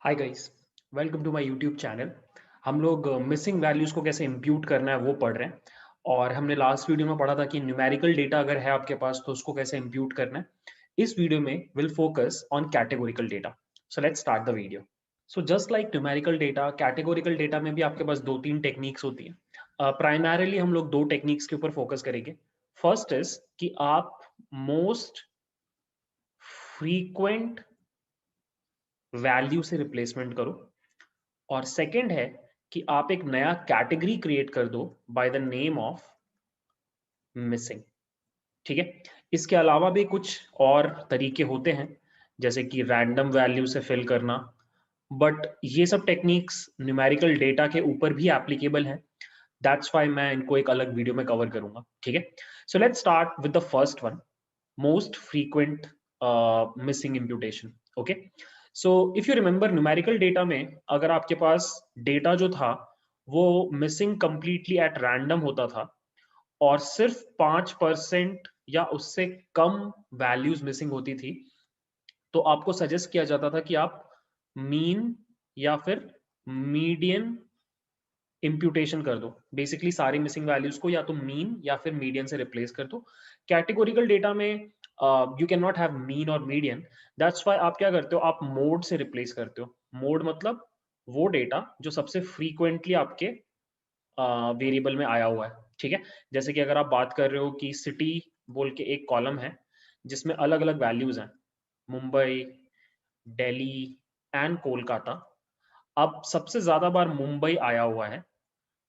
Hi guys, welcome to my YouTube channel. हम लोग missing values को कैसे इंप्यूट करना है वो पढ़ रहे हैं। और हमने लास्ट वीडियो में पढ़ा था कि न्यूमेरिकल डेटा अगर है आपके पास तो उसको कैसे इंप्यूट करना है। इस वीडियो में will focus on categorical data. So let's start the video. So just like numerical data, categorical data में भी आपके पास दो तीन टेक्निक्स होती हैं। प्राइमरली हम लोग दो टेक्निक्स के ऊपर फोकस करेंगे। फर्स्ट इज कि आप मोस्ट फ्रीक्वेंट वैल्यू से रिप्लेसमेंट करो, और सेकंड है कि आप एक नया कैटेगरी क्रिएट कर दो by the name of missing. ठीक है। इसके अलावा भी कुछ और तरीके होते हैं, जैसे कि रैंडम वैल्यू से फिल करना, बट ये सब टेक्निक्स न्यूमेरिकल डेटा के ऊपर भी एप्लीकेबल है। दैट्स वाई मैं इनको एक अलग वीडियो में कवर करूंगा। ठीक है। So let's start with the first one, most frequent missing imputation. Okay, so if you remember numerical data में अगर आपके पास डेटा जो था वो मिसिंग कंप्लीटली एट रैंडम होता था और सिर्फ 5% या उससे कम वैल्यूज मिसिंग होती थी, तो आपको सजेस्ट किया जाता था कि आप मीन या फिर मीडियन इम्प्यूटेशन कर दो। बेसिकली सारी मिसिंग वैल्यूज को या तो मीन या फिर मीडियन से रिप्लेस कर दो। कैटेगोरिकल डेटा में you can not have mean और मीडियन। दैट्स व्हाई आप क्या करते हो, आप मोड से रिप्लेस करते हो। मोड मतलब वो डेटा जो सबसे फ्रीक्वेंटली आपके वेरिएबल में आया हुआ है। ठीक है। जैसे कि अगर आप बात कर रहे हो कि सिटी बोल के एक कॉलम है जिसमें अलग अलग वैल्यूज हैं, मुंबई, दिल्ली एंड कोलकाता। अब सबसे ज्यादा बार मुंबई आया हुआ है,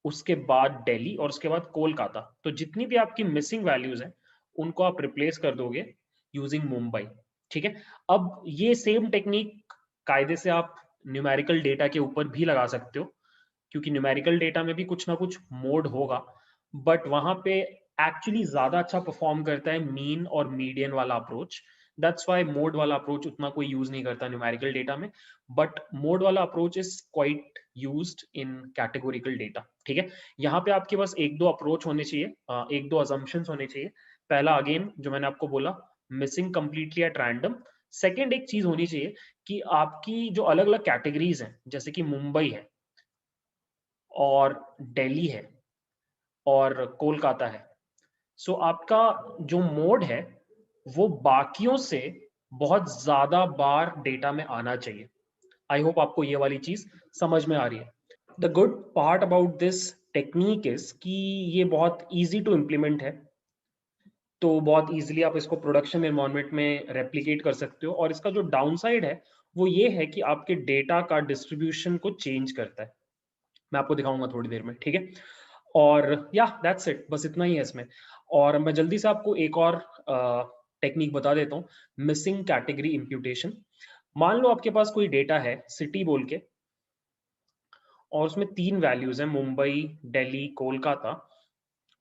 उसके बाद दिल्ली और उसके बाद कोलकाता। तो जितनी भी आपकी मिसिंग वैल्यूज हैं उनको आप रिप्लेस कर दोगे यूजिंग मुंबई। ठीक है। अब ये सेम टेक्निक कायदे से आप न्यूमेरिकल डेटा के ऊपर भी लगा सकते हो, क्योंकि न्यूमेरिकल डेटा में भी कुछ ना कुछ मोड होगा, बट वहां पे एक्चुअली ज्यादा अच्छा परफॉर्म करता है मीन और मीडियन वाला अप्रोच। दैट्स वाई मोड वाला अप्रोच उतना कोई यूज नहीं करता न्यूमेरिकल डेटा में, बट मोड वाला approach is quite used in categorical data. ठीक है। यहाँ पे आपके पास एक दो अप्रोच होने चाहिए, एक दो असम्पशंस होने चाहिए। पहला अगेन जो मैंने आपको बोला, missing completely at random. Second एक चीज होनी चाहिए कि आपकी जो अलग अलग कैटेगरीज हैं, जैसे कि मुंबई है और दिल्ली है और कोलकाता है, सो आपका जो मोड है वो बाकियों से बहुत ज्यादा बार डेटा में आना चाहिए। आई होप आपको ये वाली चीज समझ में आ रही है। The good part about this technique is कि ये बहुत इजी टू इम्प्लीमेंट है, तो बहुत इजीली आप इसको प्रोडक्शन एनवायरनमेंट में रेप्लिकेट कर सकते हो। और इसका जो डाउन साइड है वो ये है कि आपके डेटा का डिस्ट्रीब्यूशन को चेंज करता है। मैं आपको दिखाऊंगा थोड़ी देर में। ठीक है। और या दैट्स इट, बस इतना ही है इसमें। और मैं जल्दी से आपको एक और टेक्निक बता देता हूँ, मिसिंग कैटेगरी इम्प्यूटेशन। मान लो आपके पास कोई डेटा है सिटी बोल के, और उसमें तीन वैल्यूज हैं, मुंबई, दिल्ली, कोलकाता,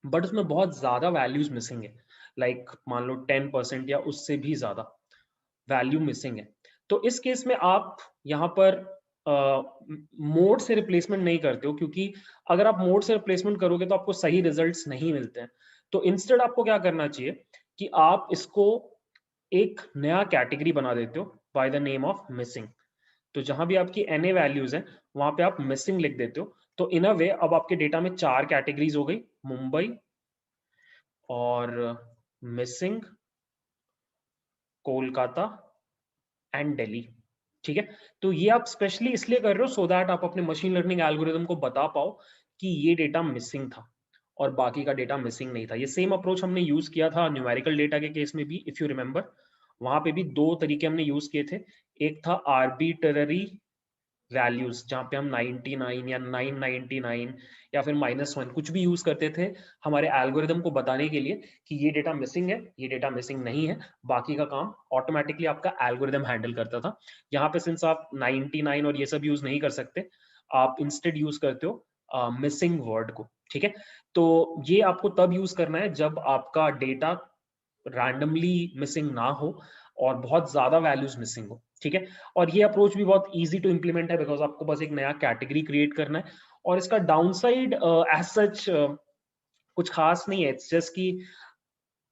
बट उसमें बहुत ज्यादा वैल्यूज मिसिंग है। लाइक मान लो 10% या उससे भी ज्यादा वैल्यू मिसिंग है। तो इस केस में आप यहाँ पर मोड से रिप्लेसमेंट नहीं करते हो, क्योंकि अगर आप मोड से रिप्लेसमेंट करोगे तो आपको सही रिजल्ट्स नहीं मिलते हैं। तो इंस्टेड आपको क्या करना चाहिए कि आप इसको एक नया कैटेगरी बना देते हो by the name of missing. तो जहां भी आपकी एन ए वैल्यूज हैं वहां पे आप मिसिंग लिख देते हो। तो इन अ वे अब आपके डेटा में चार कैटेगरीज हो गई, मुंबई और मिसिंग, कोलकाता एंड दिल्ली। ठीक है। तो ये आप स्पेशली इसलिए कर रहे हो सो दैट आप अपने मशीन लर्निंग एल्गोरिदम को बता पाओ कि ये डेटा मिसिंग था और बाकी का डेटा मिसिंग नहीं था। ये सेम अप्रोच हमने यूज किया था न्यूमेरिकल डेटा के केस में भी, इफ यू रिमेंबर। वहां पे भी दो तरीके हमने यूज किए थे। एक था आर्बिटररी वैल्यूज, जहाँ पे हम 99 या 999 या फिर -1 कुछ भी यूज करते थे हमारे एल्गोरिदम को बताने के लिए कि ये डेटा मिसिंग है, ये डेटा मिसिंग नहीं है। बाकी का काम ऑटोमेटिकली आपका एल्गोरिदम हैंडल करता था। यहाँ पे सिंस आप 99 और ये सब यूज नहीं कर सकते, आप इंस्टेड यूज करते हो मिसिंग वर्ड को। ठीक है। तो ये आपको तब यूज करना है जब आपका डेटा रैंडमली मिसिंग ना हो और बहुत ज्यादा वैल्यूज मिसिंग हो। ठीक है। और ये अप्रोच भी बहुत इजी टू इम्प्लीमेंट है, बिकॉज आपको बस एक नया कैटेगरी क्रिएट करना है। और इसका डाउन साइड एज सच कुछ खास नहीं है, इट्स जस्ट कि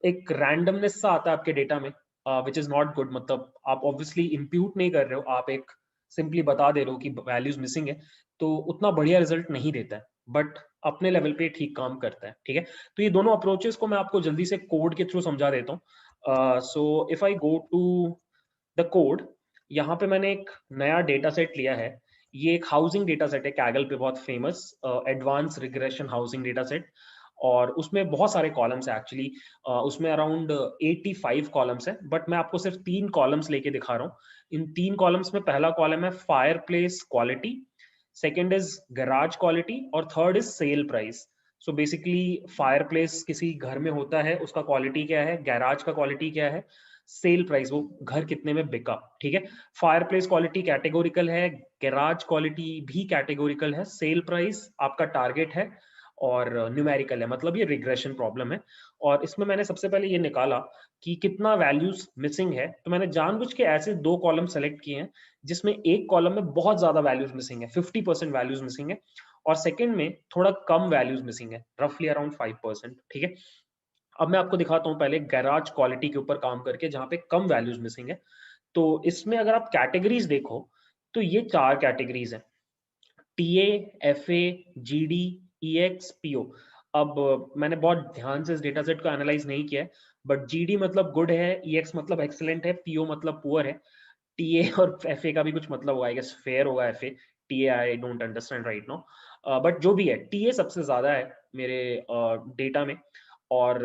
एक रैंडमनेस सा आता है आपके डेटा में, विच इज नॉट गुड। मतलब आप ऑब्वियसली इंप्यूट नहीं कर रहे हो, आप एक सिंपली बता दे रहे हो कि वैल्यूज मिसिंग है, तो उतना बढ़िया रिजल्ट नहीं देता है, बट अपने लेवल पे ठीक काम करता है। ठीक है, तो ये दोनों अप्रोचेस को मैं आपको जल्दी से कोड के थ्रू समझा देता हूँ। So if I go to the code, यहाँ पे मैंने एक नया डेटा सेट लिया है। ये एक हाउसिंग डेटा सेट है, कैगल पे बहुत famous advance regression housing data set, और उसमें बहुत सारे कॉलम्स है एक्चुअली। उसमें अराउंड 85 कॉलम्स है, बट मैं आपको सिर्फ 3 कॉलम्स लेके दिखा रहा हूँ। इन 3 कॉलम्स में पहला कॉलम है fireplace quality, second is garage quality, और third is sale price. So basically fireplace किसी घर में होता है, उसका क्वालिटी क्या है, गैराज का क्वालिटी क्या है, सेल प्राइस वो घर कितने में बिका। ठीक है, फायर प्लेस क्वालिटी कैटेगोरिकल है, गैराज क्वालिटी भी कैटेगोरिकल है, सेल प्राइस आपका टारगेट है, और न्यूमेरिकल है, मतलब ये रिग्रेशन प्रॉब्लम है। और इसमें मैंने सबसे पहले ये निकाला कि कितना वैल्यूज मिसिंग है, तो मैंने जानबूझ के ऐसे 2 कॉलम सेलेक्ट किए हैं जिसमें एक कॉलम में बहुत ज्यादा वैल्यूज मिसिंग है, 50% वैल्यूज मिसिंग है, और सेकंड में थोड़ा कम वैल्यूज मिसिंग है, रफली अराउंड 5%। ठीक है, अब मैं आपको दिखाता हूं पहले गैराज क्वालिटी के ऊपर काम करके, जहां पे कम वैल्यूज मिसिंग है। तो इसमें अगर आप कैटेगरीज देखो, तो ये 4 कैटेगरीज हैं, TA, FA, GD, EX, PO. अब मैंने बहुत ध्यान से इस डेटा सेट को एनालाइज नहीं किया है, बट जीडी मतलब गुड है, ईएक्स मतलब एक्सलेंट है, पीओ मतलब पुअर है, टीए और एफए का भी कुछ मतलब होगा, आई गेस फेयर होगा FA, TA I don't understand right now, but जो भी है, टीए सबसे ज्यादा है मेरे डेटा में, और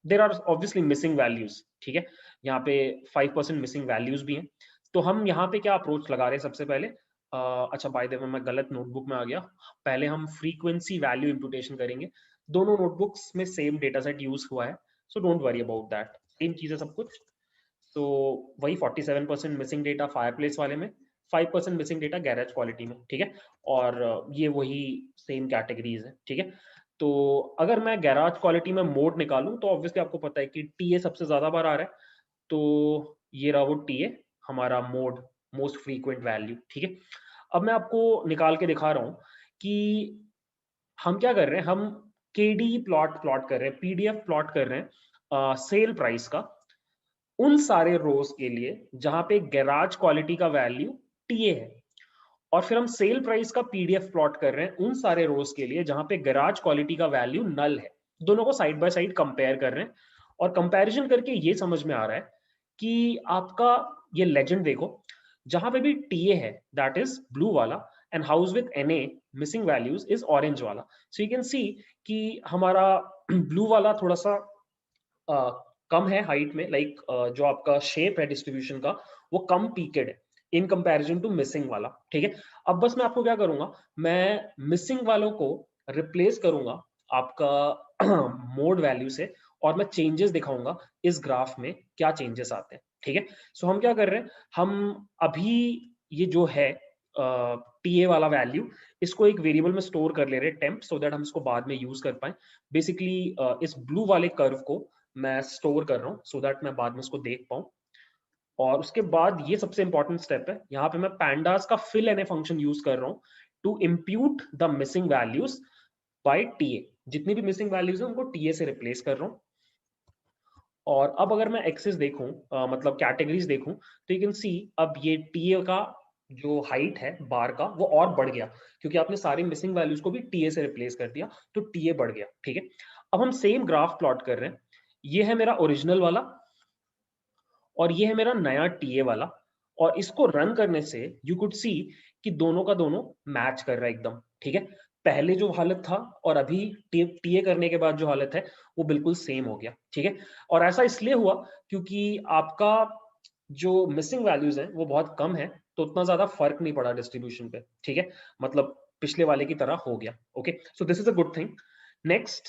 there are obviously missing values. ठीक है, यहाँ पे 5% मिसिंग वैल्यूज भी हैं। तो हम यहाँ पे क्या अप्रोच लगा रहे हैं सबसे पहले, अच्छा बाय द वे मैं गलत नोटबुक में आ गया, पहले हम फ्रीक्वेंसी वैल्यू इंप्यूटेशन करेंगे। दोनों नोटबुक्स में सेम डेटा सेट यूज हुआ है, so don't worry about that, same चीज है सब कुछ। तो वही 47% मिसिंग डेटा फायरप्लेस वाले में, 5% मिसिंग डेटा गैरेज क्वालिटी में। ठीक है, और ये वही सेम कैटेगरीज है। ठीक है, तो अगर मैं गैराज क्वालिटी में मोड निकालूं, तो ऑब्वियसली आपको पता है कि टीए सबसे ज्यादा बार आ रहा है, तो ये रहा वो टीए हमारा मोड, मोस्ट फ्रीक्वेंट वैल्यू। ठीक है, अब मैं आपको निकाल के दिखा रहा हूं कि हम क्या कर रहे हैं, हम केडी प्लॉट प्लॉट कर रहे हैं, पीडीएफ प्लॉट कर रहे हैं सेल प्राइस का उन सारे रोज के लिए जहां पे गैराज क्वालिटी का वैल्यू टीए है, और फिर हम सेल प्राइस का पीडीएफ प्लॉट कर रहे हैं उन सारे रोज के लिए जहां पे गैराज क्वालिटी का वैल्यू नल है। दोनों को साइड बाय साइड कंपेयर कर रहे हैं, और कंपैरिजन करके ये समझ में आ रहा है कि आपका ये लेजेंड देखो, जहां पे भी टीए है दैट इज ब्लू वाला, and house with NA missing values is orange वाला। सो यू कैन सी कि हमारा ब्लू वाला थोड़ा सा कम है हाइट में, लाइक जो आपका शेप है डिस्ट्रीब्यूशन का वो कम पीकेड है इन कंपैरिजन टू मिसिंग वाला। ठीक है, अब बस मैं आपको क्या करूंगा, मैं मिसिंग वालों को रिप्लेस करूंगा आपका मोड वैल्यू से, और मैं चेंजेस दिखाऊंगा इस ग्राफ में क्या चेंजेस आते हैं। ठीक है, सो हम क्या कर रहे हैं, हम अभी ये जो है टीए वाला वैल्यू, इसको एक वेरिएबल में स्टोर कर ले रहे हैं टेम्प, सो दैट हम इसको बाद में यूज कर पाए। बेसिकली इस ब्लू वाले कर्व को मैं स्टोर कर रहा हूँ सो दैट मैं बाद में उसको देख पाऊँ। और उसके बाद ये सबसे इंपॉर्टेंट स्टेप है, यहाँ पे मैं पैंडास का fill N A function use कर रहा हूँ to impute the missing values by TA. जितनी भी मिसिंग वैल्यूज है उनको टीए से रिप्लेस कर रहा हूँ। और अब अगर मैं एक्सेस देखूं, मतलब कैटेगरीज देखूं, तो यू कैन सी अब ये टीए का जो हाइट है बार का वो और बढ़ गया, क्योंकि आपने सारी मिसिंग वैल्यूज को भी टीए से रिप्लेस कर दिया, तो टीए बढ़ गया। ठीक है, अब हम सेम ग्राफ प्लॉट कर रहे हैं, ये है मेरा ओरिजिनल वाला, और ये है मेरा नया टीए वाला, और इसको रन करने से यू कुड सी कि दोनों का दोनों मैच कर रहा है एकदम। ठीक है, पहले जो हालत था और अभी टीए करने के बाद जो हालत है वो बिल्कुल सेम हो गया। ठीक है, और ऐसा इसलिए हुआ क्योंकि आपका जो मिसिंग वैल्यूज हैं वो बहुत कम है, तो उतना ज्यादा फर्क नहीं पड़ा डिस्ट्रीब्यूशन पे। ठीक है, मतलब पिछले वाले की तरह हो गया। Okay, so this is a good thing. Next,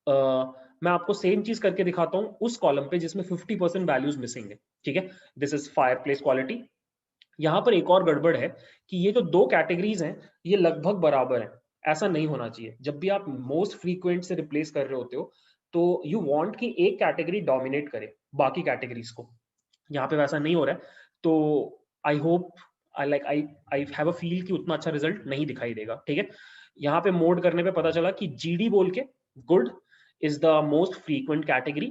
मैं आपको सेम चीज करके दिखाता हूं उस कॉलम पे जिसमें 50% वैल्यूज मिसिंग है। ठीक है, this is fire place quality. यहां पर एक और गड़बड़ है कि ये जो 2 कैटेगरीज हैं ये लगभग बराबर हैं, ऐसा नहीं होना चाहिए। जब भी आप मोस्ट फ्रीक्वेंट से रिप्लेस कर रहे होते हो, तो यू वांट कि एक कैटेगरी डोमिनेट करे बाकी कैटेगरीज को। यहाँ पे वैसा नहीं हो रहा है, तो I hope, I have a feel कि उतना अच्छा रिजल्ट नहीं दिखाई देगा। ठीक है, यहाँ पे मोड करने पे पता चला कि जीडी बोल के good is the most frequent category,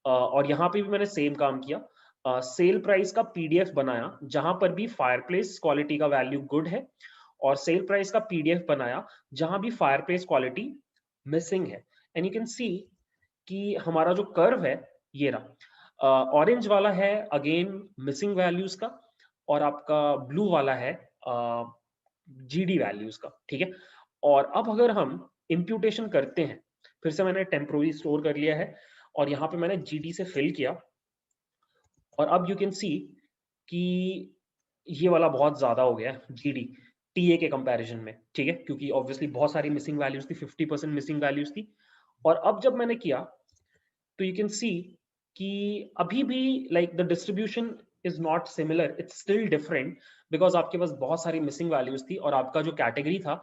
और यहाँ पे भी मैंने सेम काम किया। सेल प्राइस का पीडीएफ बनाया जहां पर भी फायरप्लेस क्वालिटी का वैल्यू गुड है, और सेल प्राइस का पीडीएफ बनाया जहां भी फायरप्लेस क्वालिटी मिसिंग है। एंड यू कैन सी कि हमारा जो कर्व है ये रहा, ऑरेंज वाला है अगेन मिसिंग वैल्यूज का, और आपका ब्लू वाला है जीडी वैल्यूज का, ठीक है। और अब अगर हम इंप्यूटेशन करते हैं, फिर से मैंने टेम्पोररी स्टोर कर लिया है और यहाँ पे मैंने जीडी से फिल किया, और अब यू कैन सी कि ये वाला बहुत ज्यादा हो गया जीडी टीए के कंपैरिजन में, ठीक है, क्योंकि ऑब्वियसली बहुत सारी मिसिंग वैल्यूज थी, 50% मिसिंग वैल्यूज थी। और अब जब मैंने किया तो यू कैन सी कि अभी भी like the distribution is not similar, it's still different, because आपके पास बहुत सारी मिसिंग वैल्यूज थी और आपका जो कैटेगरी था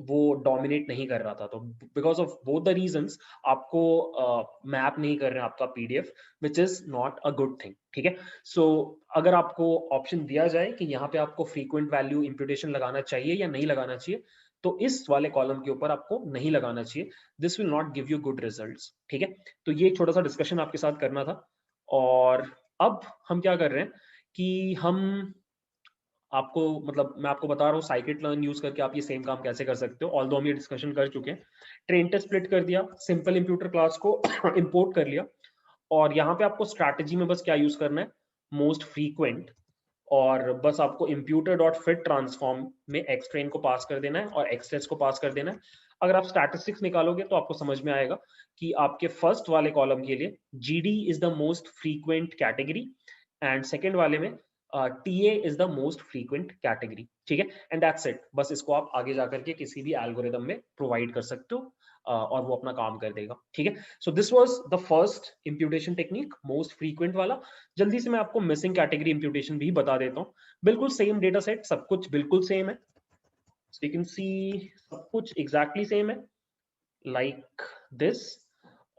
वो डोमिनेट नहीं कर रहा था। तो because of both the reasons आपको मैप नहीं कर रहे हैं आपका PDF, which is not a good thing, ठीक है। सो अगर आपको ऑप्शन दिया जाए कि यहाँ पे आपको फ्रीक्वेंट वैल्यू इंप्यूटेशन लगाना चाहिए या नहीं लगाना चाहिए, तो इस वाले कॉलम के ऊपर आपको नहीं लगाना चाहिए, this will not give you good results, ठीक है। तो ये एक छोटा सा डिस्कशन आपके साथ करना था। और अब हम क्या कर रहे हैं कि हम आपको मतलब मैं आपको बता रहा हूँ साइकिट लर्न यूज करके आप ये सेम काम कैसे कर सकते हो, ऑल्दो हम ये डिस्कशन कर चुके हैं। ट्रेन टेस्ट स्प्लिट कर दिया, सिंपल इंप्यूटर क्लास को इंपोर्ट कर लिया, और यहाँ पे आपको स्ट्रैटेजी में बस क्या यूज करना है, मोस्ट फ्रीक्वेंट, और बस आपको imputer डॉट फिट ट्रांसफॉर्म में एक्स ट्रेन को पास कर देना है और एक्स टेस्ट को पास कर देना है। अगर आप स्टैटिस्टिक्स निकालोगे तो आपको समझ में आएगा कि आपके फर्स्ट वाले कॉलम के लिए GD is the most frequent category, and second वाले में TA is the most frequent category, ठीक है। एंड दैट्स इट, बस इसको आप आगे जाकर के किसी भी एल्गोरिदम में प्रोवाइड कर सकते हो और वो अपना काम कर देगा, ठीक है। So this was the first imputation technique, most frequent वाला। जल्दी से मैं आपको मिसिंग कैटेगरी इंप्यूटेशन भी बता देता हूँ। बिल्कुल सेम डेटा सेट, सब कुछ बिल्कुल सेम है, सो यू कैन सी सब कुछ एग्जैक्टली सेम है लाइक दिस।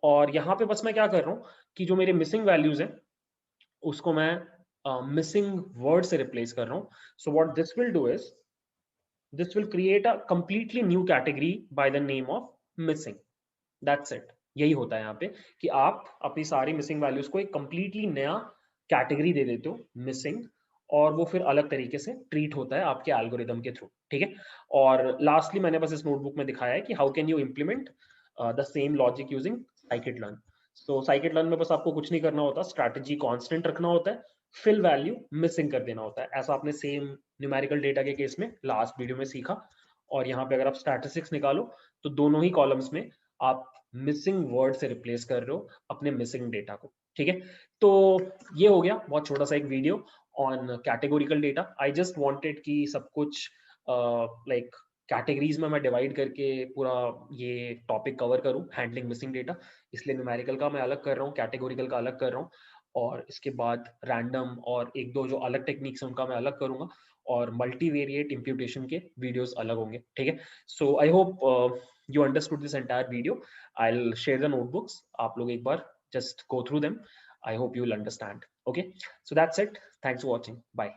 और यहाँ पे बस मैं क्या कर रहा हूँ कि जो मेरे मिसिंग वैल्यूज हैं उसको मैं मिसिंग वर्ड से रिप्लेस कर रहा हूँ। So what this will do is this will create a completely new category by the name of missing, that's it। यही होता है यहाँ पे कि आप अपनी सारी मिसिंग वैल्यूज को एक कंप्लीटली नया कैटेगरी दे देते हो मिसिंग, और वो फिर अलग तरीके से ट्रीट होता है आपके एल्गोरिदम के थ्रू, ठीक है। और लास्टली मैंने बस इस नोटबुक में दिखाया है कि how can you implement the same logic using scikit learn. So scikit learn में बस आपको कुछ नहीं करना होता, स्ट्रैटेजी कांस्टेंट रखना होता है, फिल वैल्यू मिसिंग कर देना होता है, ऐसा आपने सेम न्यूमेरिकल डेटा के केस में लास्ट वीडियो में सीखा। और यहाँ पे अगर आप स्टैटिस्टिक्स निकालो तो दोनों ही कॉलम्स में आप मिसिंग वर्ड से रिप्लेस कर रहे हो अपने मिसिंग डेटा को, ठीक है। तो ये हो गया बहुत छोटा सा एक video on categorical data. I just wanted कि सब कुछ लाइक कैटेगरीज में मैं डिवाइड करके पूरा ये टॉपिक कवर करूं, हैंडलिंग मिसिंग डेटा, इसलिए न्यूमेरिकल का मैं अलग कर रहा हूँ, कैटेगोरिकल का अलग कर रहा हूँ, और इसके बाद रैंडम और एक दो जो अलग टेक्निक्स हैं उनका मैं अलग करूंगा, और मल्टीवेरिएट इंप्यूटेशन के वीडियोस अलग होंगे, ठीक है। So I hope you understood this entire video. I'll share the notebooks, आप लोग एक बार just go through them. I hope you will understand. Okay, so that's it. Thanks for watching. Bye.